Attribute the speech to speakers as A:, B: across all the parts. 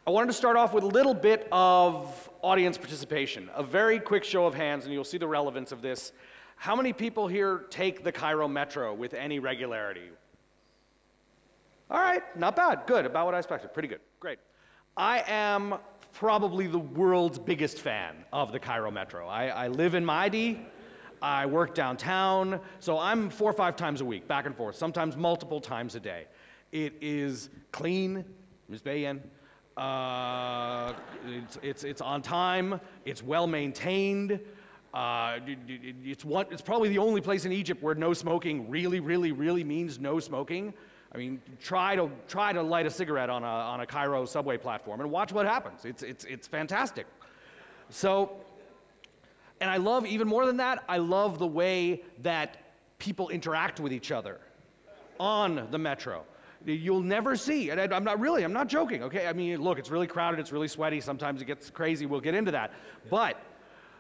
A: I wanted to start off with a little bit of audience participation. A very quick show of hands, and you'll see the relevance of this. How many people here take the Cairo Metro with any regularity? All right, not bad. Good, about what I expected. Pretty good. Great. I am probably the world's biggest fan of the Cairo Metro. I live in Maadi. I work downtown, so I'm 4 or 5 times a week, back and forth, sometimes multiple times a day. It is clean, Mizbayan. It's on time, it's well maintained. It's probably the only place in Egypt where no smoking really means no smoking. I mean, try to light a cigarette on a Cairo subway platform and watch what happens. It's fantastic. So, and I love, even more than that, I love the way that people interact with each other on the metro. You'll never see, and I'm not joking, okay? I mean, look, it's really crowded, it's really sweaty, sometimes it gets crazy, we'll get into that. But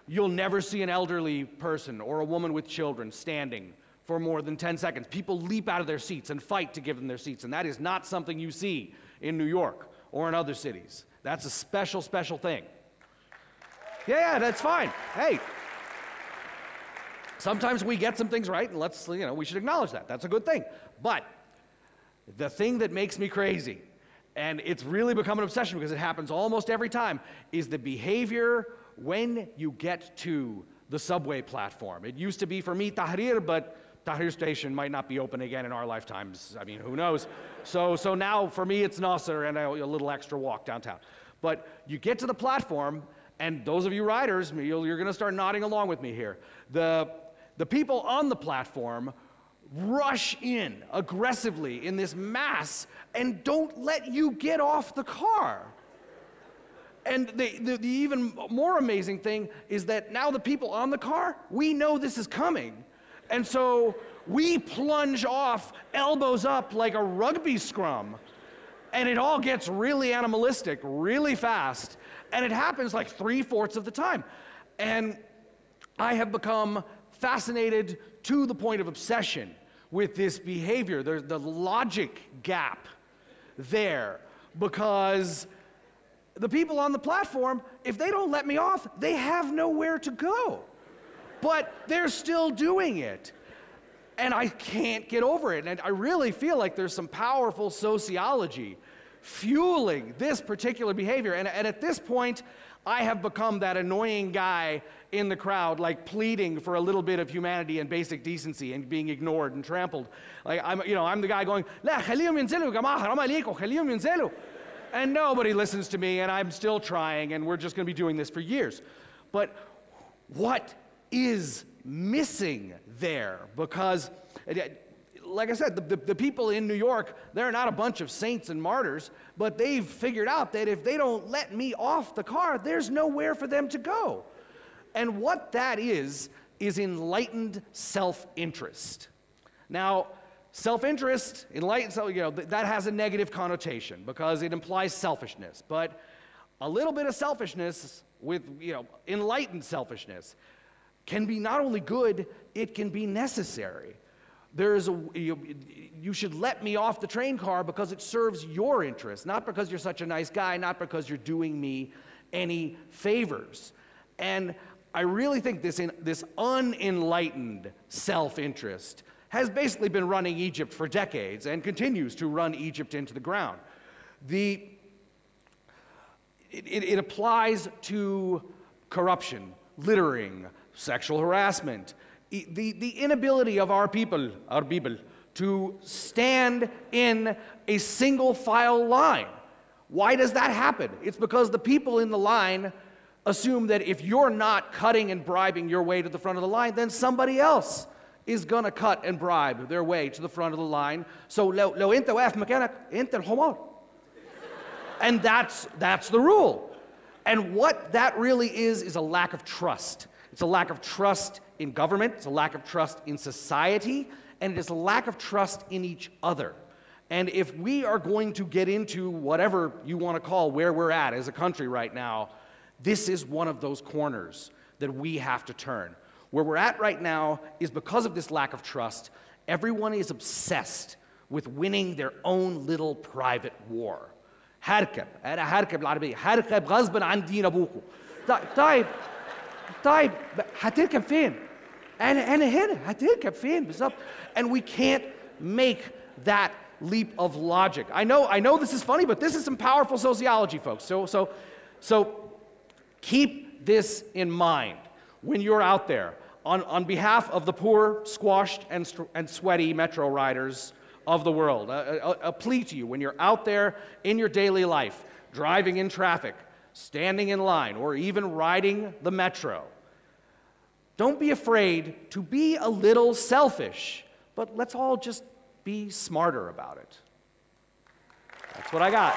A: you'll never see an elderly person or a woman with children standing for more than 10 seconds. People leap out of their seats and fight to give them their seats, and that is not something you see in New York or in other cities. That's a special thing. Yeah, that's fine. Hey, sometimes we get some things right, and we should acknowledge that. That's a good thing. But the thing that makes me crazy, and it's really become an obsession because it happens almost every time, is the behavior when you get to the subway platform. It used to be for me Tahrir, but Tahrir station might not be open again in our lifetimes. I mean, who knows? So now for me it's Nasser and a little extra walk downtown. But you get to the platform, and those of you riders, you're going to start nodding along with me here. The people on the platform rush in aggressively in this mass and don't let you get off the car. And the even more amazing thing is that now the people on the car, we know this is coming. And so we plunge off, elbows up like a rugby scrum. And it all gets really animalistic, really fast. And it happens like 3/4 of the time. And I have become fascinated to the point of obsession with this behavior. There's the logic gap there, because the people on the platform, if they don't let me off, they have nowhere to go. But they're still doing it. And I can't get over it. And I really feel like there's some powerful sociology fueling this particular behavior. And at this point, I have become that annoying guy in the crowd, like pleading for a little bit of humanity and basic decency and being ignored and trampled. Like I'm the guy going, "La khaliyum yanzilu jama'a, haram alaykum, khaliyum yanzilu." And nobody listens to me, and I'm still trying, and we're just going to be doing this for years. But what is missing there? Because, like I said, the people in New York, they're not a bunch of saints and martyrs, but they've figured out that if they don't let me off the car, there's nowhere for them to go. And what that is enlightened self-interest. Now, self-interest, enlightened, that has a negative connotation because it implies selfishness. But a little bit of selfishness with, enlightened selfishness can be not only good, it can be necessary. You should let me off the train car because it serves your interest, not because you're such a nice guy, not because you're doing me any favors. And I really think this unenlightened self-interest has basically been running Egypt for decades and continues to run Egypt into the ground. It applies to corruption, littering, sexual harassment, the inability of our people to stand in a single file line. Why does that happen? It's because the people in the line assume that if you're not cutting and bribing your way to the front of the line, then somebody else is going to cut and bribe their way to the front of the line. So, لو أنت واقف مكانك أنت الحمار. And that's the rule. And what that really is a lack of trust. It's a lack of trust in government, it's a lack of trust in society, and it is a lack of trust in each other. And if we are going to get into whatever you want to call where we're at as a country right now, this is one of those corners that we have to turn. Where we're at right now is because of this lack of trust, everyone is obsessed with winning their own little private war. هركب، أنا هركب العربية، هركب غصبا عن دين أبوكم. طيب هتركب فين؟ أنا هنا، هتركب فين بالظبط؟ And we can't make that leap of logic. I know this is funny, but this is some powerful sociology, folks. So keep this in mind when you're out there. On behalf of the poor, squashed, and sweaty metro riders of the world, a plea to you when you're out there in your daily life, driving in traffic, standing in line, or even riding the metro. Don't be afraid to be a little selfish, but let's all just be smarter about it. That's what I got.